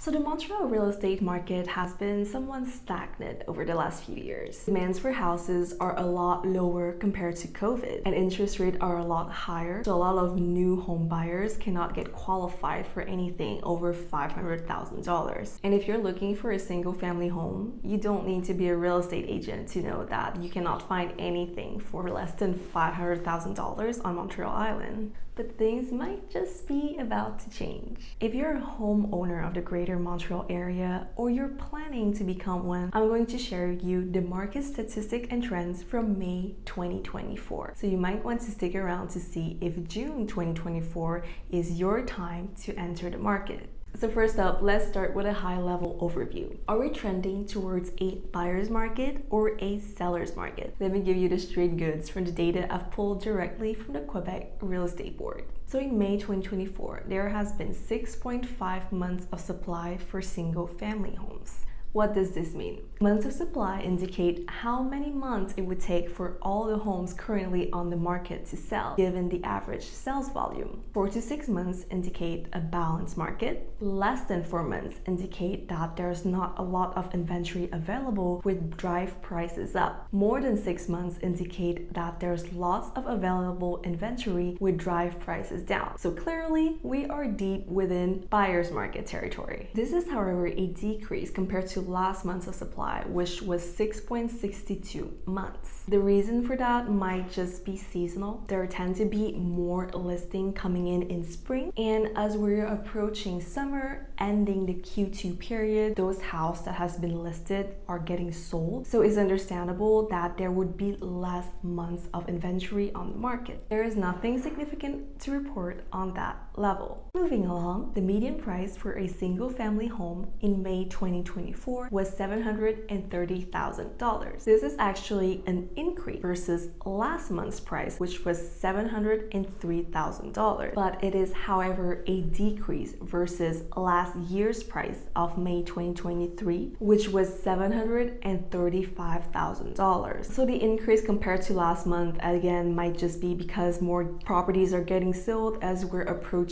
So the Montreal real estate market has been somewhat stagnant over the last few years. Demands for houses are a lot lower compared to COVID, and interest rates are a lot higher, so a lot of new home buyers cannot get qualified for anything over $500,000. And if you're looking for a single family home, you don't need to be a real estate agent to know that you cannot find anything for less than $500,000 on Montreal Island. But things might just be about to change. If you're a homeowner of the greater Montreal area or you're planning to become one, I'm going to share with you the market statistics and trends from May 2024. So you might want to stick around to see if June 2024 is your time to enter the market. So first up, let's start with a high-level overview. Are we trending towards a buyer's market or a seller's market? Let me give you the straight goods from the data I've pulled directly from the Quebec Real Estate Board. So in May 2024, there has been 6.5 months of supply for single-family homes. What does this mean? Months of supply indicate how many months it would take for all the homes currently on the market to sell, given the average sales volume. 4 to 6 months indicate a balanced market. Less than 4 months indicate that there's not a lot of inventory available, which drive prices up. More than 6 months indicate that there's lots of available inventory, which drive prices down. So clearly, we are deep within buyer's market territory. This is, however, a decrease compared to last month's of supply, which was 6.62 months. The reason for that might just be seasonal. There tend to be more listing coming in spring, and as we're approaching summer, ending the Q2 period, those houses that has been listed are getting sold. So it's understandable that there would be less months of inventory on the market. There is nothing significant to report on that level. Moving along, the median price for a single family home in May 2024 was $730,000. This is actually an increase versus last month's price, which was $703,000. But it is, however, a decrease versus last year's price of May 2023, which was $735,000. So the increase compared to last month, again, might just be because more properties are getting sold as we're approaching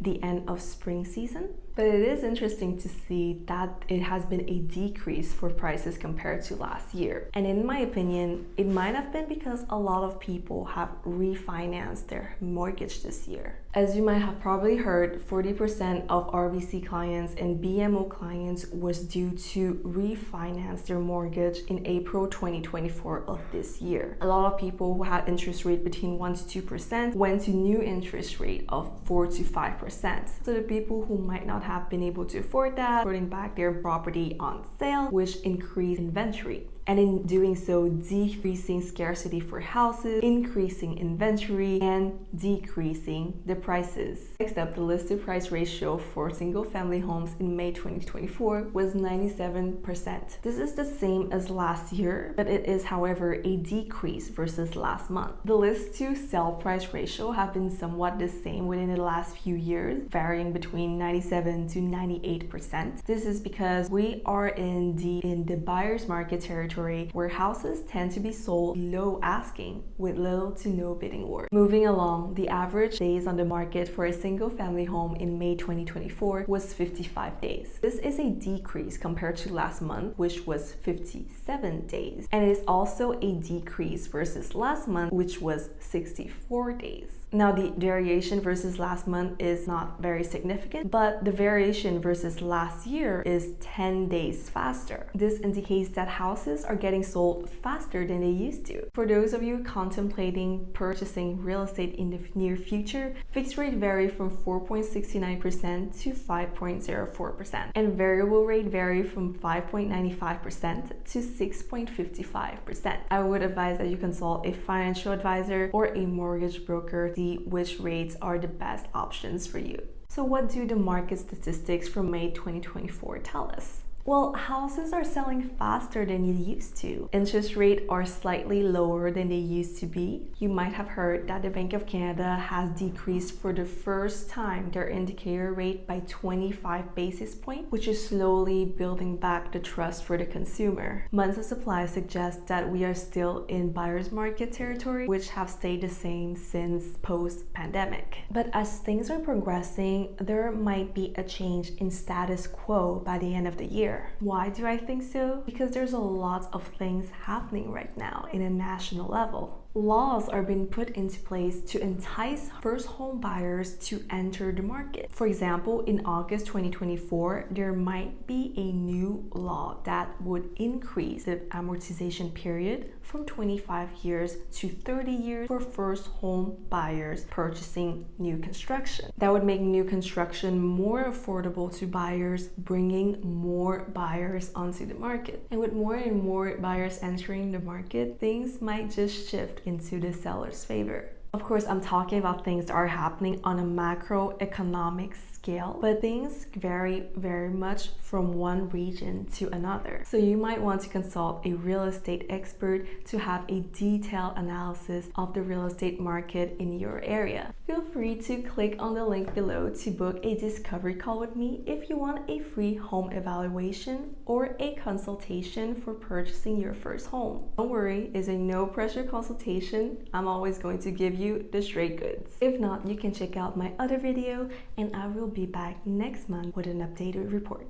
the end of spring season. But it is interesting to see that it has been a decrease for prices compared to last year. And in my opinion, it might have been because a lot of people have refinanced their mortgage this year. As you might have probably heard, 40% of RBC clients and BMO clients was due to refinance their mortgage in April 2024 of this year. A lot of people who had interest rate between 1 to 2% went to new interest rate of 4 to 5%. So the people who might not have been able to afford that, putting back their property on sale, which increased inventory. And in doing so, decreasing scarcity for houses, increasing inventory, and decreasing the prices. Next up, the listed price ratio for single-family homes in May 2024 was 97%. This is the same as last year, but it is, however, a decrease versus last month. The list to sell price ratio have been somewhat the same within the last few years, varying between 97 to 98%. This is because we are in the buyer's market territory, where houses tend to be sold low asking with little to no bidding war. Moving along, the average days on the market for a single family home in May 2024 was 55 days. This is a decrease compared to last month, which was 57 days. And it is also a decrease versus last month, which was 64 days. Now, the variation versus last month is not very significant, but the variation versus last year is 10 days faster. This indicates that houses are getting sold faster than they used to. For those of you contemplating purchasing real estate in the near future, fixed rate vary from 4.69% to 5.04%, and variable rate vary from 5.95% to 6.55%. I would advise that you consult a financial advisor or a mortgage broker to see which rates are the best options for you. So what do the market statistics from May 2024 tell us? Well, houses are selling faster than it used to. Interest rates are slightly lower than they used to be. You might have heard that the Bank of Canada has decreased for the first time their indicator rate by 25 basis points, which is slowly building back the trust for the consumer. Months of supply suggest that we are still in buyer's market territory, which have stayed the same since post-pandemic. But as things are progressing, there might be a change in status quo by the end of the year. Why do I think so? Because there's a lot of things happening right now in a national level. Laws are being put into place to entice first home buyers to enter the market. For example, in August 2024, there might be a new law that would increase the amortization period from 25 years to 30 years for first home buyers purchasing new construction. That would make new construction more affordable to buyers, bringing more buyers onto the market. And with more and more buyers entering the market, things might just shift into the seller's favor. Of course, I'm talking about things that are happening on a macroeconomic scale, but things vary very much from one region to another. So you might want to consult a real estate expert to have a detailed analysis of the real estate market in your area. Feel free to click on the link below to book a discovery call with me if you want a free home evaluation or a consultation for purchasing your first home. Don't worry, it's a no pressure consultation. I'm always going to give you the straight goods. If not, you can check out my other video and I will be back next month with an updated report.